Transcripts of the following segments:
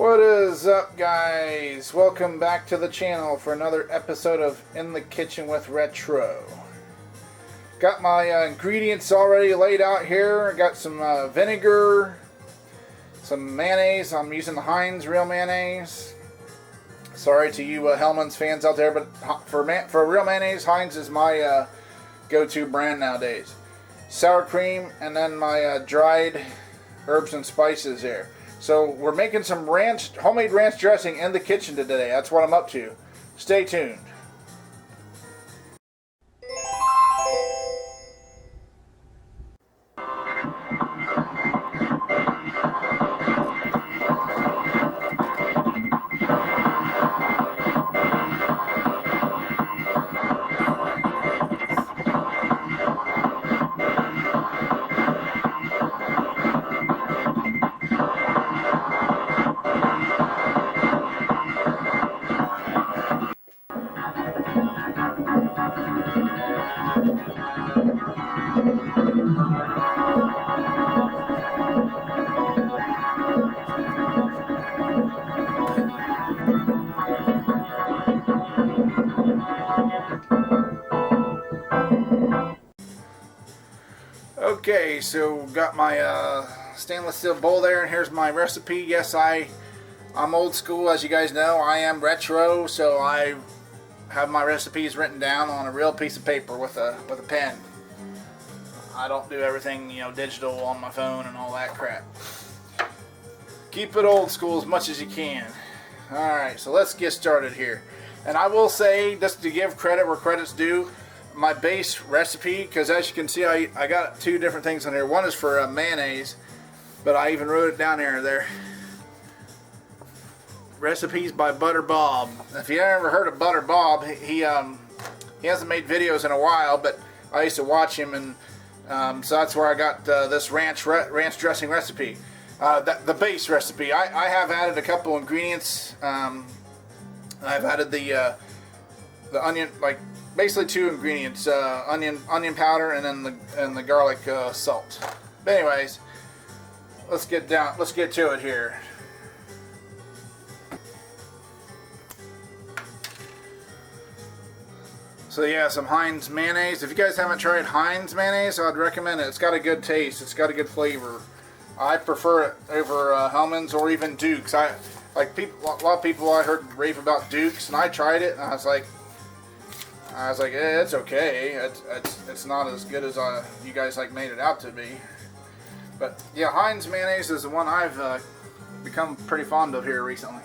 What is up, guys? Welcome back to the channel for another episode of In the Kitchen with Retro. Got my ingredients already laid out here. Got some vinegar, some mayonnaise. I'm using the Heinz real mayonnaise. Sorry to you Hellmann's fans out there, but for real mayonnaise, Heinz is my go-to brand nowadays. Sour cream, and then my dried herbs and spices there. So we're making some homemade ranch dressing in the kitchen today. That's what I'm up to. Stay tuned. Okay, so got my stainless steel bowl there, and here's my recipe. Yes, I'm old school, as you guys know. I am retro, so I have my recipes written down on a real piece of paper with a pen. I don't do everything, digital on my phone and all that crap. Keep it old school as much as you can. Alright, so let's get started here. And I will say, just to give credit where credit's due, my base recipe, because as you can see, I got two different things on here. One is for mayonnaise, but I even wrote it down there. Recipes by Butter Bob. If you ever heard of Butter Bob, he hasn't made videos in a while, but I used to watch him, and so that's where I got this ranch dressing recipe. The base recipe. I have added a couple ingredients. I've added the onion, basically two ingredients: onion powder and then the garlic salt. But anyways, let's get to it here. So yeah, some Heinz mayonnaise. If you guys haven't tried Heinz mayonnaise, I'd recommend it. It's got a good taste. It's got a good flavor. I prefer it over Hellmann's or even Duke's. A lot of people I heard rave about Duke's, and I tried it, and I was like, it's okay. It's not as good as you guys made it out to be. But yeah, Heinz mayonnaise is the one I've become pretty fond of here recently.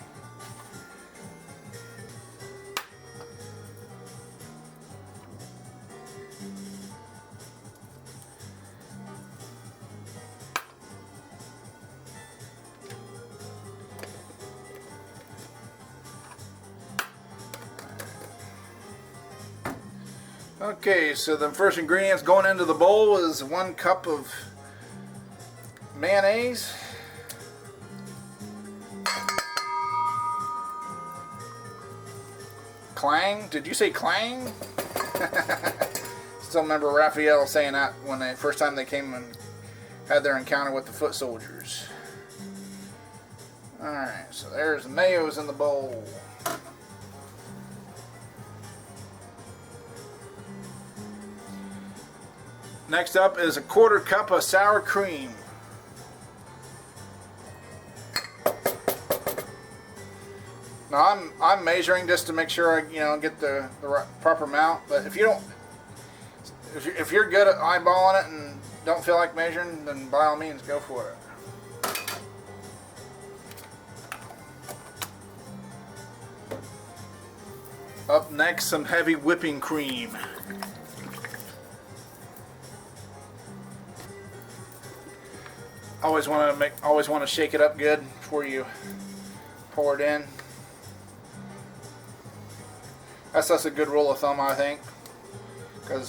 Okay, so the first ingredients going into the bowl is 1 cup of mayonnaise. Clang? Did you say clang? Still remember Raphael saying that when the first time they came and had their encounter with the foot soldiers. Alright, so there's the mayos in the bowl. Next up is a 1/4 cup of sour cream. Now I'm measuring just to make sure I get the proper amount. But if you're good at eyeballing it and don't feel like measuring, then by all means go for it. Up next, some heavy whipping cream. Always want to shake it up good before you pour it in. That's a good rule of thumb, I think, because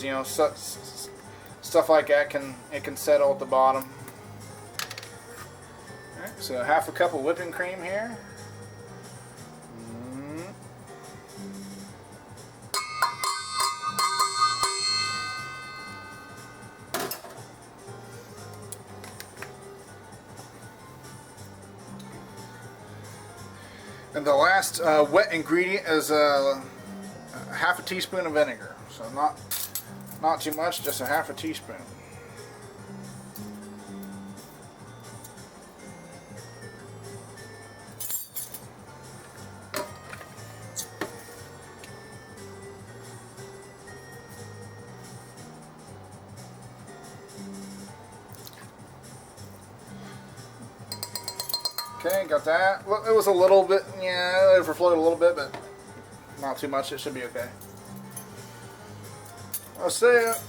stuff like that can settle at the bottom. All right, so 1/2 cup of whipping cream here. the last wet ingredient is half a teaspoon of vinegar. So not too much, just a half a teaspoon. Okay, got that. Well, it was a little bit, yeah, it overflowed a little bit, but not too much. It should be okay.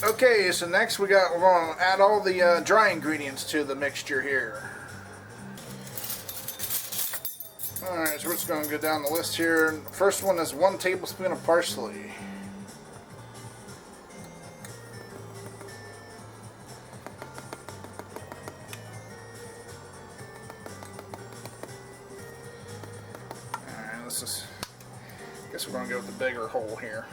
Okay, so next we're going to add all the dry ingredients to the mixture here. Alright, so we're just going to go down the list here. First one is 1 tablespoon of parsley. I guess we're going to go with the bigger hole here.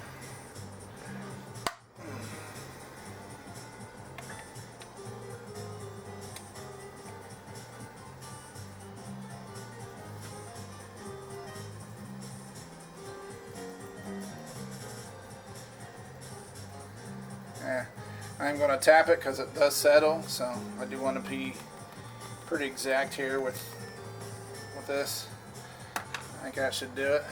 I'm going to tap it because it does settle, so I do want to be pretty exact here with this. I think I should do it.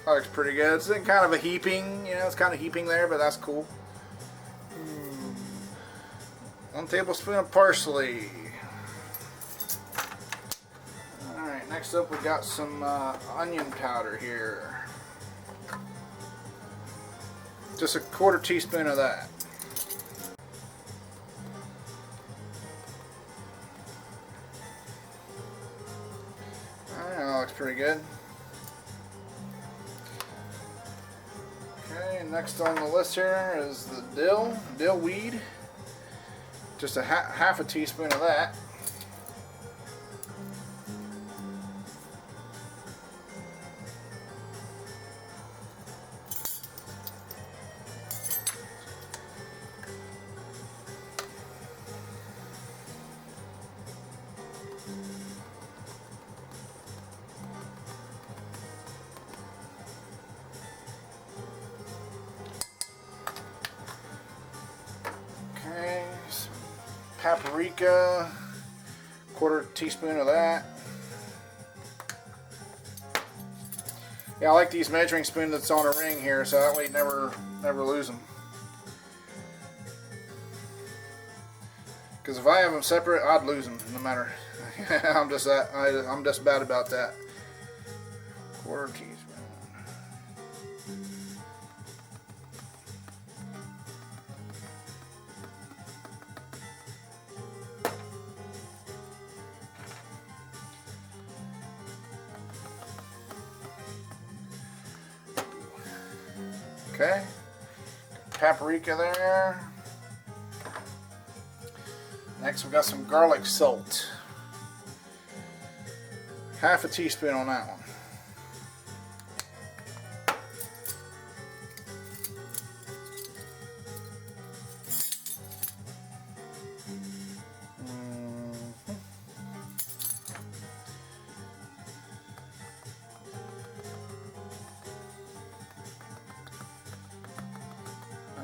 That looks pretty good. It's in kind of a heaping, you know, it's kind of heaping there, but that's cool. 1 tablespoon of parsley. Alright, next up we got some onion powder here. Just a 1/4 teaspoon of that. Alright, that looks pretty good. Okay, next on the list here is the dill weed. Just a half a teaspoon of that. Paprika, 1/4 teaspoon of that. Yeah, I like these measuring spoon that's on a ring here, so that way you never lose them. Because if I have them separate, I'd lose them no matter. I'm just bad about that. 1/4 teaspoon. Okay, paprika there. Next we got some garlic salt. Half a teaspoon on that one.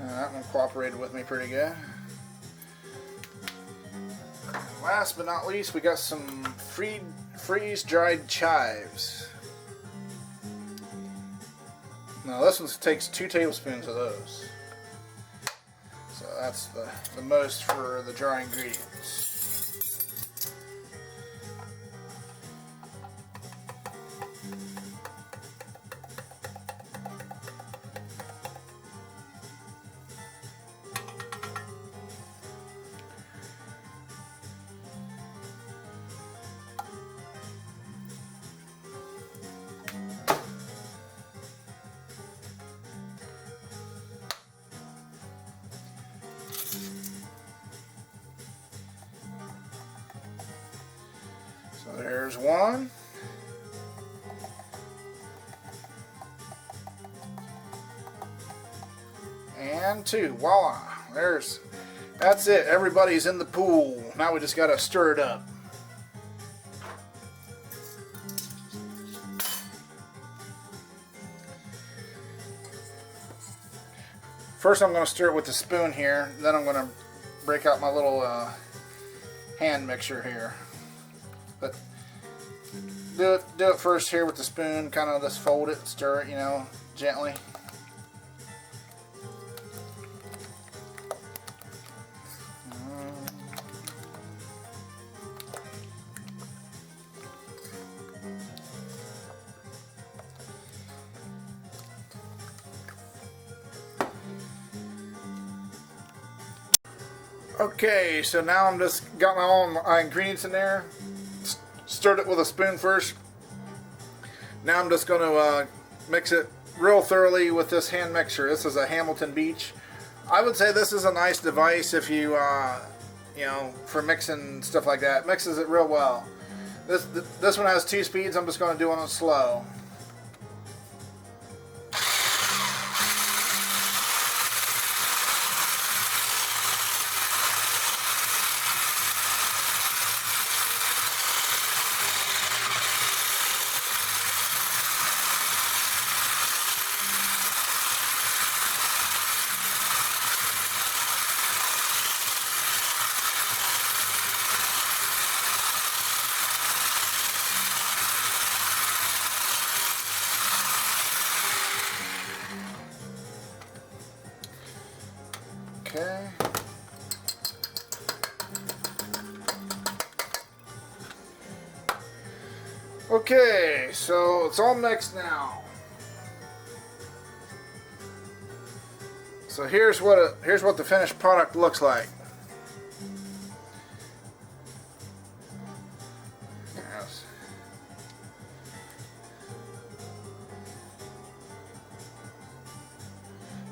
That one cooperated with me pretty good. Last but not least, we got some freeze-dried chives. Now this one takes 2 tablespoons of those. So that's the most for the dry ingredients. So there's 1. And 2. Voila. That's it. Everybody's in the pool. Now we just gotta stir it up. First I'm going to stir it with the spoon here, then I'm going to break out my little hand mixer here. But do it first here with the spoon, kind of just fold it, stir it, you know, gently. Okay, so now I'm just got all my ingredients in there. Stirred it with a spoon first. Now I'm just going to mix it real thoroughly with this hand mixer. This is a Hamilton Beach. I would say this is a nice device if you, you know, for mixing stuff like that. It mixes it real well. This one has 2 speeds. I'm just going to do it on slow. Okay. Okay, so it's all mixed now. So here's what the finished product looks like. Yes.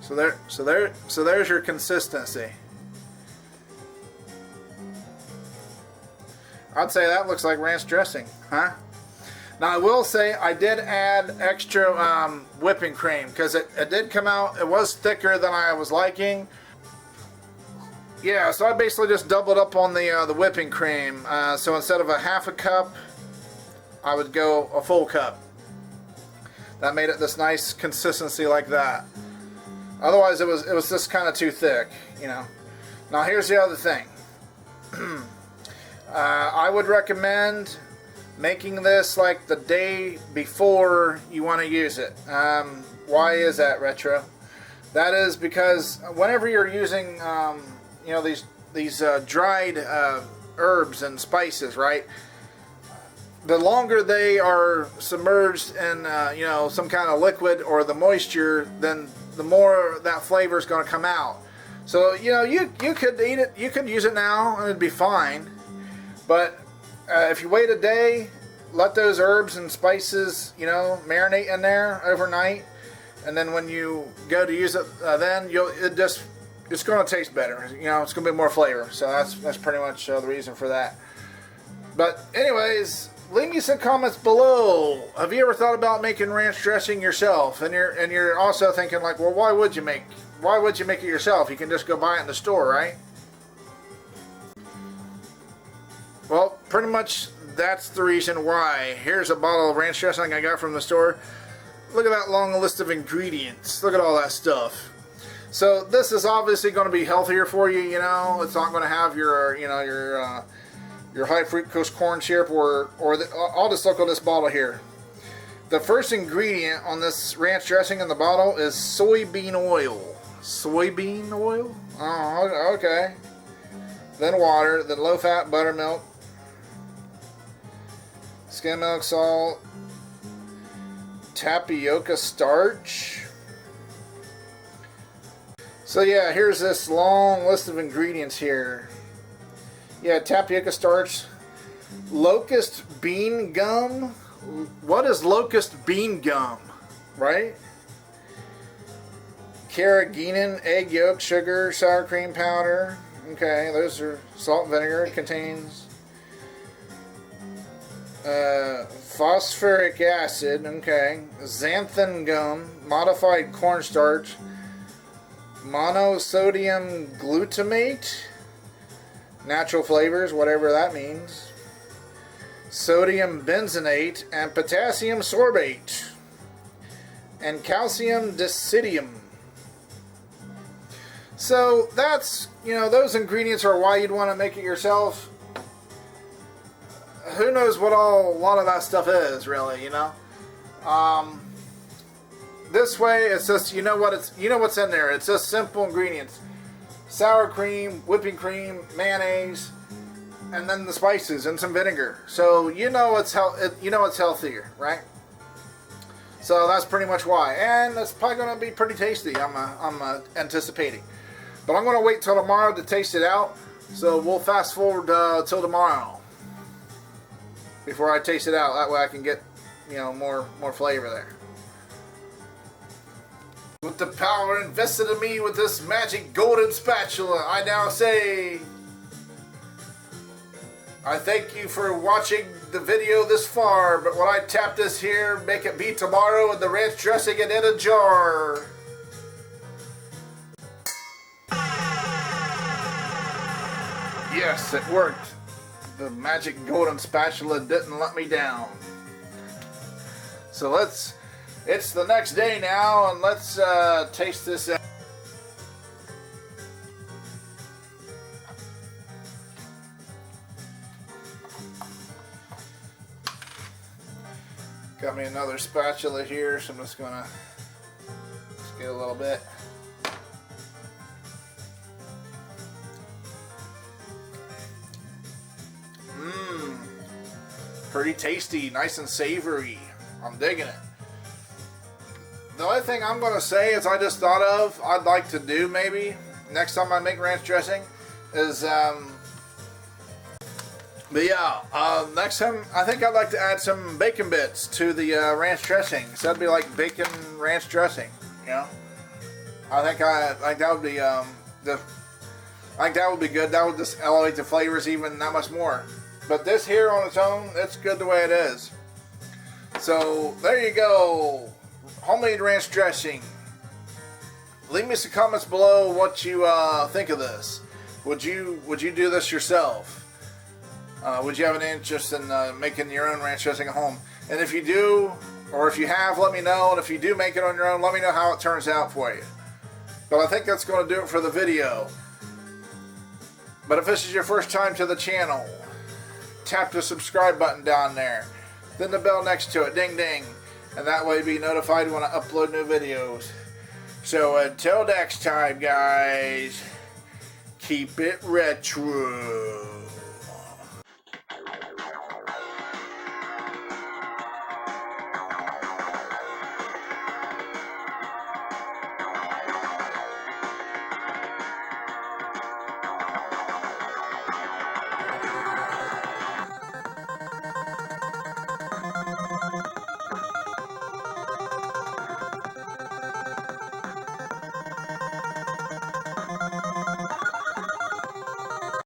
So there's your consistency. I'd say that looks like ranch dressing, huh? Now I will say I did add extra whipping cream because it did come out, it was thicker than I was liking. Yeah, so I basically just doubled up on the whipping cream. So instead of a half a cup, I would go a full cup. That made it this nice consistency like that. Otherwise it was just kind of too thick, you know. Now here's the other thing. I would recommend making this like the day before you want to use it. Why is that, Retro? That is because whenever you're using you know, these dried herbs and spices, right? The longer they are submerged in you know, some kind of liquid or the moisture, then the more that flavor is going to come out. So you know, you could eat it, you could use it now and it'd be fine. But if you wait a day, let those herbs and spices, you know, marinate in there overnight, and then when you go to use it, then it's going to taste better. You know, it's going to be more flavor. So that's pretty much the reason for that. But anyways, leave me some comments below. Have you ever thought about making ranch dressing yourself? And you're also thinking like, well, why would you make it yourself? You can just go buy it in the store, right? Well, pretty much that's the reason why. Here's a bottle of ranch dressing I got from the store. Look at that long list of ingredients. Look at all that stuff. So this is obviously going to be healthier for you, you know. It's not going to have your, you know, your high fructose corn syrup I'll just look at this bottle here. The first ingredient on this ranch dressing in the bottle is soybean oil. Soybean oil? Oh, okay. Then water, then low-fat buttermilk, skim milk, salt, tapioca starch. So yeah, here's this long list of ingredients here. Yeah, tapioca starch, locust bean gum. What is locust bean gum, right? Carrageenan, egg yolk, sugar, sour cream powder. Okay, those are salt, vinegar. It contains phosphoric acid. Okay, xanthan gum, modified cornstarch, monosodium glutamate, natural flavors, whatever that means, sodium benzenate, and potassium sorbate, and calcium decidium. So that's, those ingredients are why you'd want to make it yourself. Who knows what a lot of that stuff is, really, This way, it's just, what's in there. It's just simple ingredients. Sour cream, whipping cream, mayonnaise, and then the spices and some vinegar. So it's healthier, right? So that's pretty much why, and it's probably going to be pretty tasty. I'm anticipating, but I'm going to wait till tomorrow to taste it out. So we'll fast forward till tomorrow before I taste it out. That way I can get more flavor there. With the power invested in me with this magic golden spatula, I now say, I thank you for watching the video this far, but when I tap this here, make it be tomorrow and the ranch dressing it in a jar. Yes, it worked. The magic golden spatula didn't let me down. So it's the next day now, and let's taste this out. Got me another spatula here, so I'm just gonna get a little bit. Pretty tasty, nice and savory. I'm digging it. The only thing I'm going to say is I just thought of, I'd like to do maybe, next time I make ranch dressing, is, next time I think I'd like to add some bacon bits to the ranch dressing. So that'd be like bacon ranch dressing, I think that would be, I think that would be good. That would just elevate the flavors even that much more. But this here on its own, it's good the way it is. So there you go. Homemade ranch dressing. Leave me some comments below what you think of this. Would you do this yourself? Would you have an interest in making your own ranch dressing at home? And if you do, or if you have, let me know. And if you do make it on your own, let me know how it turns out for you. But I think that's going to do it for the video. But if this is your first time to the channel, tap the subscribe button down there. Then the bell next to it, ding ding. And that way be notified when I upload new videos. So until next time, guys, keep it retro.